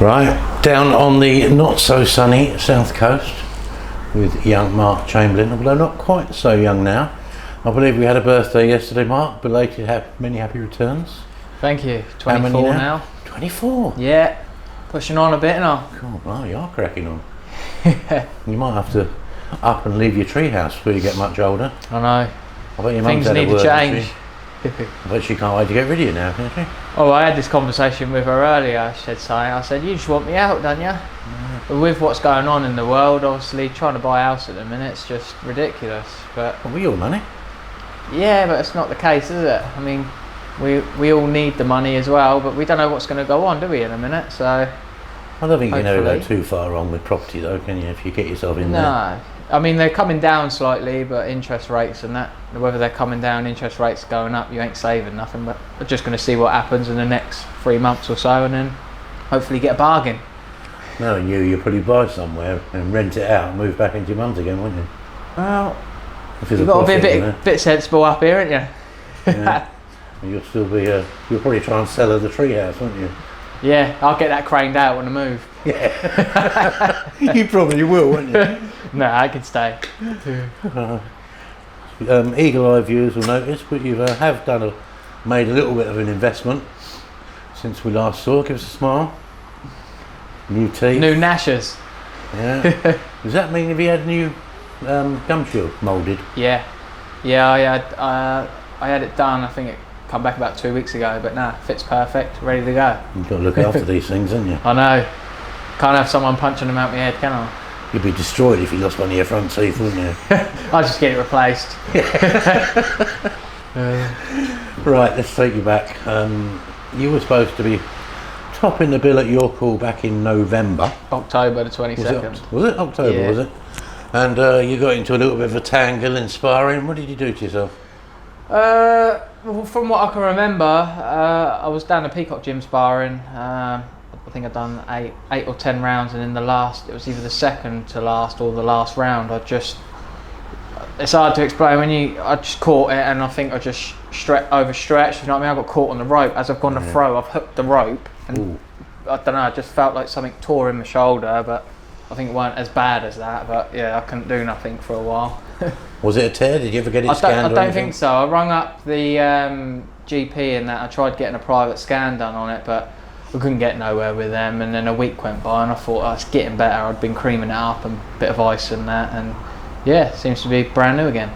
Right, down on the not so sunny south coast with young Mark Chamberlain, although not quite so young now. I believe we had a birthday yesterday, Mark. Belated, many happy returns. Thank you. 24 now. 24? Yeah, pushing on a bit now. God, well, you are cracking on. You might have to up and leave your treehouse before you get much older. I know. I bet your Things mum's had need a word, to change. I bet she can't wait to get rid of you now, can she? Oh, I had this conversation with her earlier. She said something. I said, you just want me out, don't you? Yeah. But with what's going on in the world, obviously trying to buy a house at the minute, it's just ridiculous. But Well, we all money. yeah, but it's not the case, is it? I mean, we all need the money as well, but we don't know what's going to go on, do we, in a minute? So I don't think you can ever go hopefully. too far wrong with property, though, can you? If you get yourself in there. No, I mean they're coming down slightly, but interest rates and that, whether they're coming down, interest rates going up, you ain't saving nothing. But we're just going to see what happens in the next 3 months or so, and then hopefully get a bargain. Knowing you'd probably buy somewhere and rent it out and move back into your mum's again, wouldn't you? Well, If there's you've a got to be a profit in there. bit sensible up here, ain't you? Yeah. And you'll still be. You'll probably try and sell her the treehouse, won't you? Yeah, I'll get that craned out when I move. Yeah. You probably will, won't you? No, I can stay. Eagle-eye viewers will notice, but you made a little bit of an investment since we last saw. Give us a smile. New teeth. New gnashers. Yeah. Does that mean if he had new gum shield moulded? Yeah, I had it done. I think it come back about 2 weeks ago, but nah, fits perfect, ready to go. You've got to look after these things, haven't you? I know. Can't have someone punching them out my head, can I? You'd be destroyed if you lost one of your front teeth, wouldn't you? I'll just get it replaced. Right, let's take you back. You were supposed to be topping the bill at your call back in November. October the 22nd. Was it October, Yeah. was it? And you got into a little bit of a tangle in sparring. What did you do to yourself? Well, from what I can remember, I was down at Peacock Gym sparring. I think I'd done eight or 10 rounds, and in the last, it was either the second to last or the last round. It's hard to explain I just caught it, and I think I just overstretched. You know what I mean? I got caught on the rope as I've gone to throw. I've hooked the rope, and Ooh. I don't know. I just felt like something tore in my shoulder, but I think it weren't as bad as that. But yeah, I couldn't do nothing for a while. Was it a tear? Did you ever get it I scanned? don't think so. I rung up the GP and that. I tried getting a private scan done on it, but we couldn't get nowhere with them. And then a week went by, and I thought, oh, it's getting better. I'd been creaming it up and a bit of ice and that, and yeah, seems to be brand new again.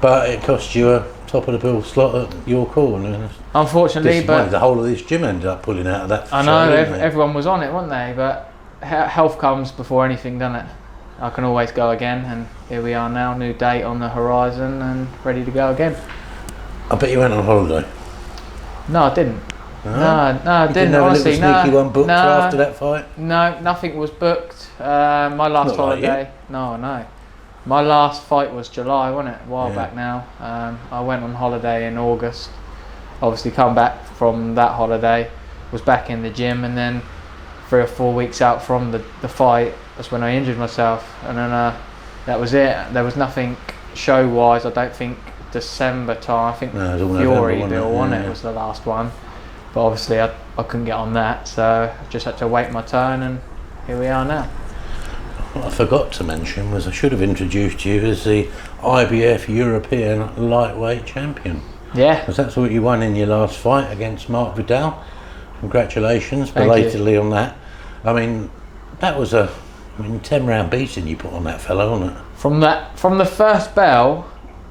But it cost you a top of the bill slot at your call. And Unfortunately, but the whole of this gym ended up pulling out of that. I show, know didn't they? everyone was on it, weren't they? But health comes before anything, doesn't it? I can always go again, and here we are now, new date on the horizon and ready to go again. I bet you went on holiday. No, I didn't. No, I You didn't. have Honestly, a little sneaky one booked no, after that fight? No, nothing was booked. My last Not like holiday. No. My last fight was July, wasn't it? A while Yeah. back now. I went on holiday in August. Obviously, come back from that holiday, was back in the gym, and then 3 or 4 weeks out from the fight, that's when I injured myself, and then that was it. There was nothing show-wise. I don't think December time. I think No, it was all Fury November, Bill, wasn't wasn't it? it? Was the last one. But obviously I couldn't get on that, so I just had to wait my turn, and here we are now. What I forgot to mention was I should have introduced you as the IBF European lightweight champion. Yeah. Because that's what you won in your last fight against Mark Vidal. Congratulations, Thank belatedly on that. I mean, that was 10-round beating you put on that fellow, wasn't it? From the first bell,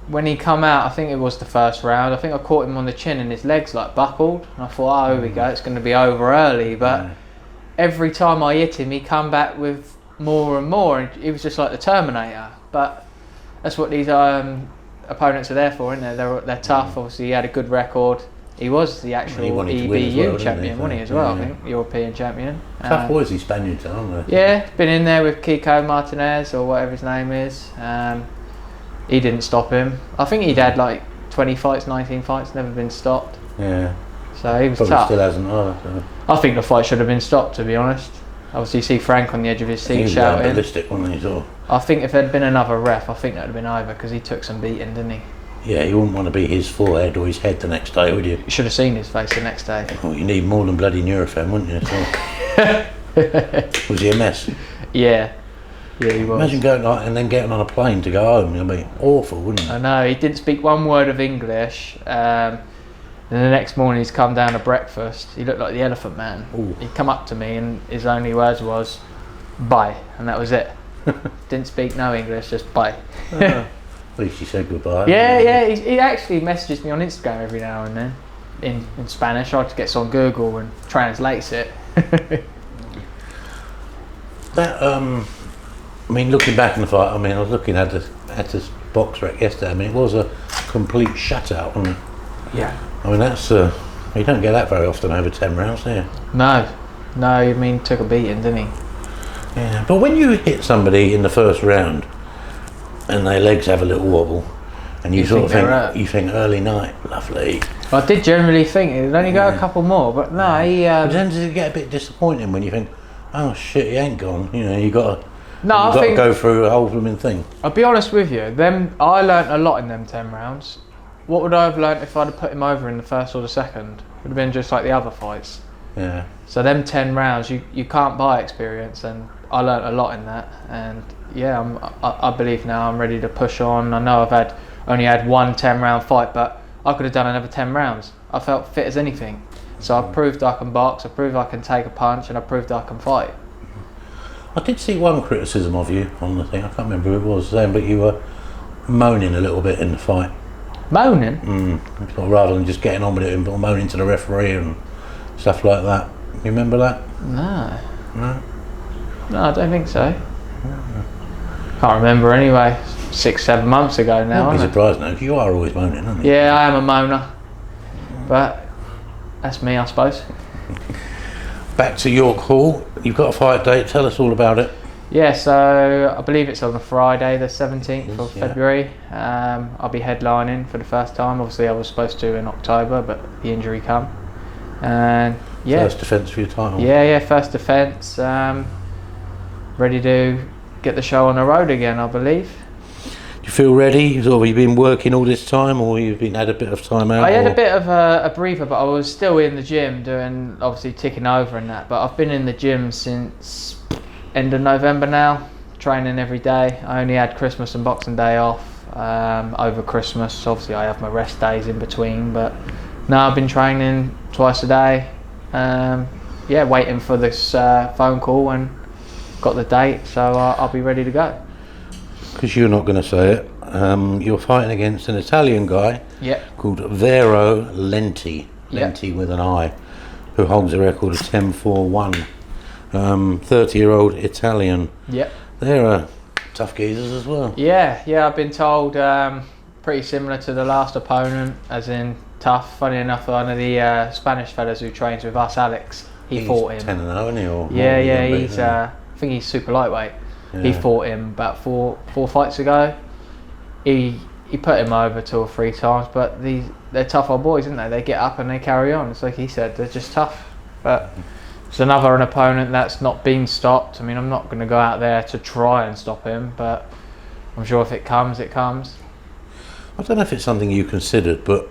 when he come out, I think it was the first round, I think I caught him on the chin and his legs like buckled, and I thought, oh, here we go, it's going to be over early. But every time I hit him, he come back with more and more, and he was just like the Terminator. But that's what these opponents are there for, isn't they? They're tough. Obviously, he had a good record. He was the actual He wanted to win as EBU well, didn't champion, he? wasn't he, as well? Yeah. I think European champion. Tough boys, these Spaniards, aren't they? Yeah, been in there with Kiko Martinez or whatever his name is. He didn't stop him. I think he'd had like 20 fights, 19 fights, never been stopped. Yeah. So he was Probably tough. still hasn't either. So. I think the fight should have been stopped, to be honest. Obviously, you see Frank on the edge of his He seat was going shouting. ballistic, wasn't he? So. I think if there'd been another ref, I think that would have been over, because he took some beating, didn't he? Yeah, you wouldn't want to be his forehead or his head the next day, would you? You should have seen his face the next day. Well, you need more than bloody Nurofen, wouldn't you? So. Was he a mess? Yeah, he was. Imagine going and then getting on a plane to go home. It'd be awful, wouldn't it? I know, he didn't speak one word of English. And the next morning he's come down to breakfast. He looked like the Elephant Man. Ooh. He come up to me and his only words was, bye, and that was it. Didn't speak no English, just bye. At least he said goodbye. Yeah, he actually messages me on Instagram every now and then in Spanish. I like to get on Google and translates it. That I mean, looking back in the fight, I mean, I was looking at this box rec yesterday. I mean, it was a complete shutout, wasn't it? Yeah. I mean, that's you don't get that very often over 10 rounds, do you? No, I mean, took a beating, didn't he? Yeah, but when you hit somebody in the first round and their legs have a little wobble, and you sort of think, you think early night, lovely. I did generally think it'd only go a couple more, but no, he. But then does it get a bit disappointing when you think, oh shit, he ain't gone? You know, you got to. No, You've got to go through a whole blooming thing. I'll be honest with you. I learnt a lot in them 10 rounds. What would I have learnt if I'd have put him over in the first or the second? It would have been just like the other fights. Yeah. So them 10 rounds, you can't buy experience, and I learnt a lot in that. And yeah, I believe now I'm ready to push on. I know I've only had one 10-round fight, but I could have done another 10 rounds. I felt fit as anything. So I proved I can box, I proved I can take a punch, and I proved I can fight. I did see one criticism of you on the thing. I can't remember who it was saying, but you were moaning a little bit in the fight. Moaning? Rather than just getting on with it and moaning to the referee and stuff like that. You remember that? No. No? No, I don't think so. Can't remember anyway. 6-7 months ago now. I'd be surprised now, because you are always moaning, aren't you? Yeah, I am a moaner. But that's me, I suppose. Back to York Hall. You've got a fight date. Tell us all about it. Yeah, so I believe it's on a Friday, the 17th of February. I'll be headlining for the first time. Obviously, I was supposed to in October, but the injury come. And yeah, First defence for your title. Yeah, first defence. Ready to get the show on the road again, I believe. Do you feel ready? Have you been working all this time, or you've had a bit of time out? I had a bit of a breather, but I was still in the gym doing, obviously ticking over and that. But I've been in the gym since end of November now, training every day. I only had Christmas and Boxing Day off over Christmas. Obviously, I have my rest days in between, but now I've been training twice a day. Yeah, waiting for this phone call and got the date, so I'll be ready to go. Because you're not going to say it, you're fighting against an Italian guy called Vero Lenti, Lenti with an I, who holds a record of 10-4-1. 30-year-old Italian. Yep. They're tough geezers as well. Yeah, I've been told pretty similar to the last opponent, as in tough. Funny enough, one of the Spanish fellas who trains with us, Alex, he fought him. 10-0, isn't he? Or yeah, he's I think he's super lightweight. Yeah. He fought him about four fights ago. He put him over 2 or 3 times, but they're tough old boys, aren't they? They get up and they carry on. It's like he said, they're just tough. But it's an opponent that's not been stopped. I mean, I'm not going to go out there to try and stop him, but I'm sure if it comes, it comes. I don't know if it's something you considered, but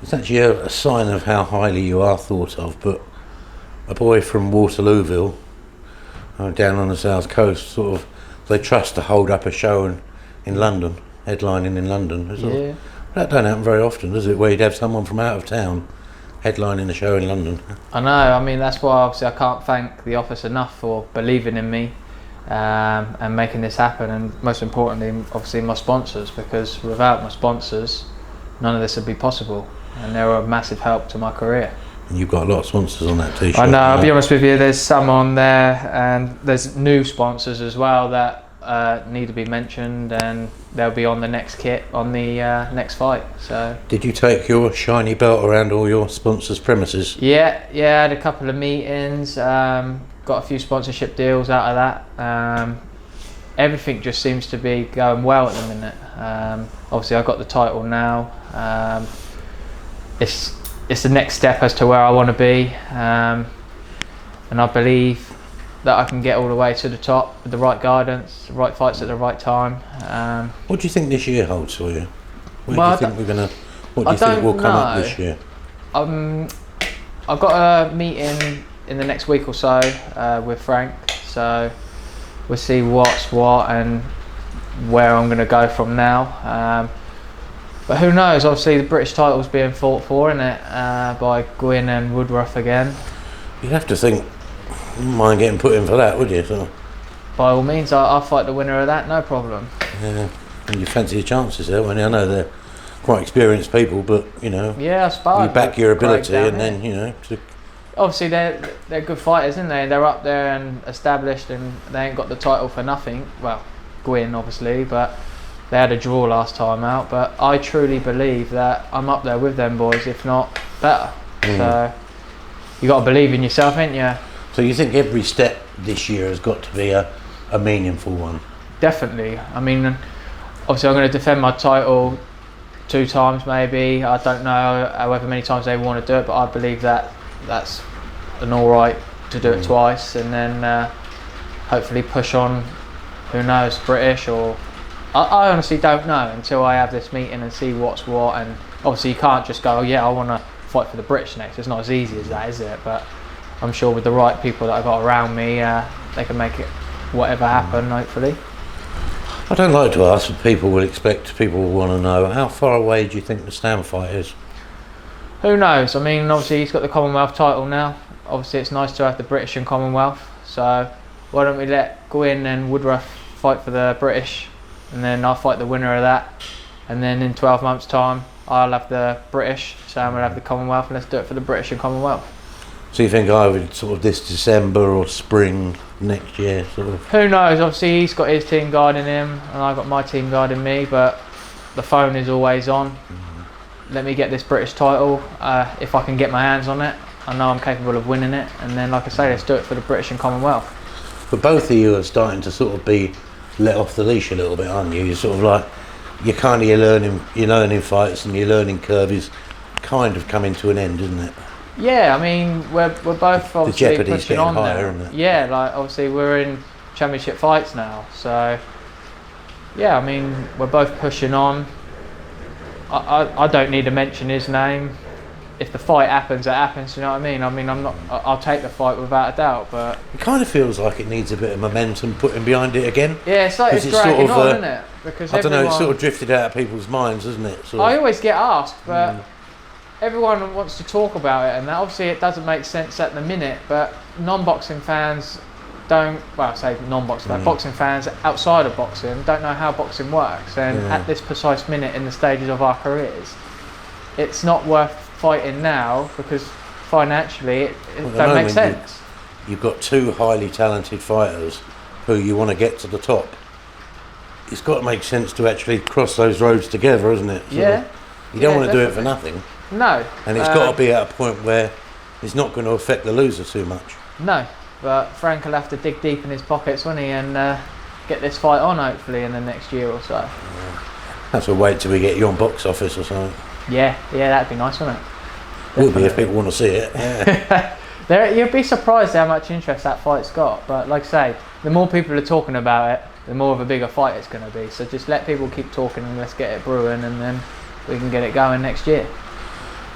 it's actually a sign of how highly you are thought of. But a boy from Waterlooville, down on the south coast, sort of, they trust to hold up a show in London, headlining in London. Yeah. That don't happen very often, does it? Where you'd have someone from out of town headlining a show in London. I know. I mean, that's why obviously I can't thank the office enough for believing in me and making this happen. And most importantly, obviously my sponsors, because without my sponsors, none of this would be possible. And they were a massive help to my career. And you've got a lot of sponsors on that t-shirt. I know, I'll be honest with you, there's some on there, and there's new sponsors as well that need to be mentioned, and they'll be on the next kit on the next fight. So did you take your shiny belt around all your sponsors' premises? Yeah, I had a couple of meetings, got a few sponsorship deals out of that. Everything just seems to be going well at the minute. Obviously I've got the title now. It's the next step as to where I want to be, and I believe that I can get all the way to the top with the right guidance, the right fights at the right time. What do you think this year holds for you? What do you think will come up this year? I've got a meeting in the next week or so with Frank. So we'll see what's what and where I'm going to go from now. But who knows? Obviously, the British title's being fought for, isn't it? By Gwynn and Woodruff again. You'd have to think, you wouldn't mind getting put in for that, would you? So, By all means, I'll fight the winner of that, no problem. yeah, and you fancy your chances there, when I know they're quite experienced people, but you know, Yeah, I suppose. you back your ability, Craig and down then you know. obviously they're good fighters, aren't they? They're up there and established, and they ain't got the title for nothing. Well, Gwynn obviously, but they had a draw last time out. But I truly believe that I'm up there with them boys, if not better. So you got to believe in yourself, ain't you? So you think every step this year has got to be a meaningful one? Definitely. I mean, obviously I'm going to defend my title 2 times maybe. I don't know however many times they want to do it, but I believe that that's an alright to do it twice, and then hopefully push on, who knows, British or... I honestly don't know until I have this meeting and see what's what. And obviously you can't just go, oh yeah, I want to fight for the British next. It's not as easy as that, is it? But I'm sure with the right people that I've got around me, they can make it whatever happen, hopefully. I don't like to ask, but people will want to know, how far away do you think the Stan fight is? Who knows? I mean, obviously he's got the Commonwealth title now. Obviously it's nice to have the British and Commonwealth. So why don't we let Gwynn and Woodruff fight for the British, and then I'll fight the winner of that. And then in 12 months' time, I'll have the British, Sam will have the Commonwealth, and let's do it for the British and Commonwealth. So you think I would sort of this December or spring next year, sort of? Who knows? Obviously he's got his team guarding him, and I've got my team guarding me, but the phone is always on. Let me get this British title. If I can get my hands on it, I know I'm capable of winning it. And then, like I say, let's do it for the British and Commonwealth. But both of you are starting to sort of be let off the leash a little bit, aren't you? You're sort of like, you're kind of your learning fights, and your learning curve is kind of coming to an end, isn't it? Yeah, I mean, we're both obviously the jeopardy's pushing getting on higher, now. isn't it? Yeah, like obviously we're in championship fights now, so yeah, I mean we're both pushing on. I don't need to mention his name. If the fight happens, it happens. You know what I mean? I mean, I'll take the fight without a doubt. But it kind of feels like it needs a bit of momentum putting behind it again. Yeah, it's like it's dragging on, isn't it? Because I don't know, it's sort of drifted out of people's minds, isn't it? I always get asked, but everyone wants to talk about it, and that obviously it doesn't make sense at the minute. But non-boxing fans don't. Well, I say non-boxing fans, boxing fans outside of boxing don't know how boxing works, and at this precise minute in the stages of our careers, it's not worth fighting now because financially it don't make sense. You've got 2 highly talented fighters who you want to get to the top. It's got to make sense to actually cross those roads together, isn't it? Yeah. You don't want to do it for nothing. No. And it's got to be at a point where it's not going to affect the loser too much. No. But Frank will have to dig deep in his pockets, won't he, and get this fight on hopefully in the next year or so. That's a wait till we get you on box office or something. Yeah, that'd be nice, wouldn't it? Would be if people want to see it. Yeah. You'd be surprised how much interest that fight's got. But like I say, the more people are talking about it, the more of a bigger fight it's going to be. So just let people keep talking and let's get it brewing, and then we can get it going next year.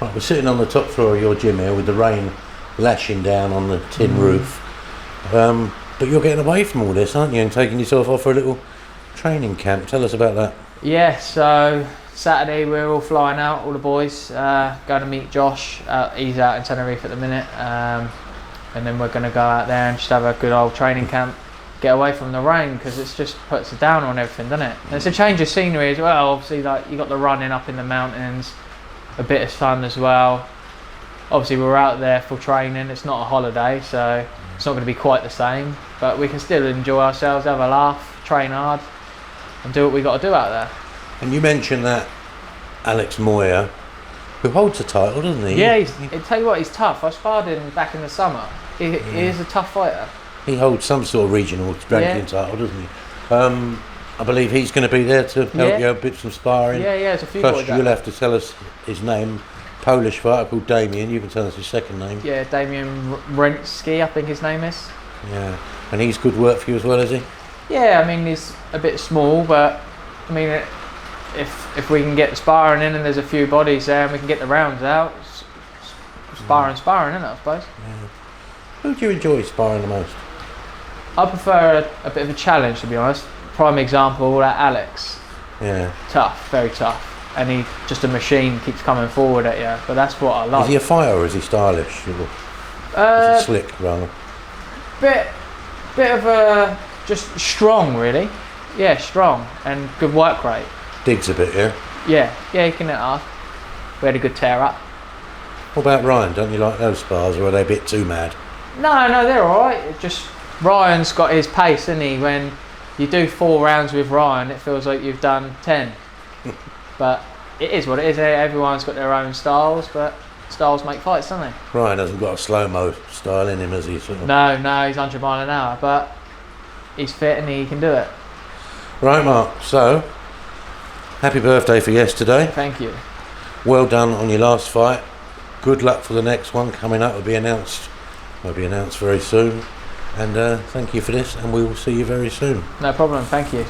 Right, we're sitting on the top floor of your gym here with the rain lashing down on the tin roof. But you're getting away from all this, aren't you, and taking yourself off for a little training camp. Tell us about that. Yeah, so Saturday we're all flying out, all the boys, going to meet Josh. He's out in Tenerife at the minute, and then we're going to go out there and just have a good old training camp, get away from the rain, because it just puts it down on everything, doesn't it? And it's a change of scenery as well. Obviously, like you got the running up in the mountains, a bit of sun as well. Obviously we're out there for training, it's not a holiday, so it's not going to be quite the same, but we can still enjoy ourselves, have a laugh, train hard and do what we got to do out there. And you mentioned that Alex Moyer, who holds the title, doesn't he? Yeah, I tell you what, he's tough. I sparred him back in the summer. He is a tough fighter. He holds some sort of regional ranking title, doesn't he? I believe he's going to be there to help you a bit some sparring. Yeah, there's a few Plus, boys you'll have to tell us his name. Polish fighter called Damien. You can tell us his second name. Yeah, Damien Rentsky, I think his name is. Yeah, and he's good work for you as well, is he? Yeah, I mean he's a bit small, but I mean if we can get the sparring in and there's a few bodies there and we can get the rounds out, sparring, isn't it, I suppose? Yeah. Who do you enjoy sparring the most? I prefer a bit of a challenge, to be honest. Prime example, that Alex. Yeah. Tough, very tough. And he just a machine, keeps coming forward at you. But that's what I like. Is he a fighter or is he stylish? Is he slick rather? Bit of a just strong, really. Yeah, strong and good work rate. Digs a bit, yeah. Yeah, he can hit hard. We had a good tear up. What about Ryan? Don't you like those spars, or are they a bit too mad? No, they're all right. Just Ryan's got his pace, isn't he? When you do 4 rounds with Ryan, it feels like you've done 10. But it is what it is. Everyone's got their own styles, but styles make fights, don't they? Ryan hasn't got a slow-mo style in him, has he? Sort of? No, he's 100 mile an hour, but he's fit and he can do it. Right, Mark. So, happy birthday for yesterday. Thank you. Well done on your last fight. Good luck for the next one coming up. Will be announced very soon. And thank you for this, and we will see you very soon. No problem. Thank you.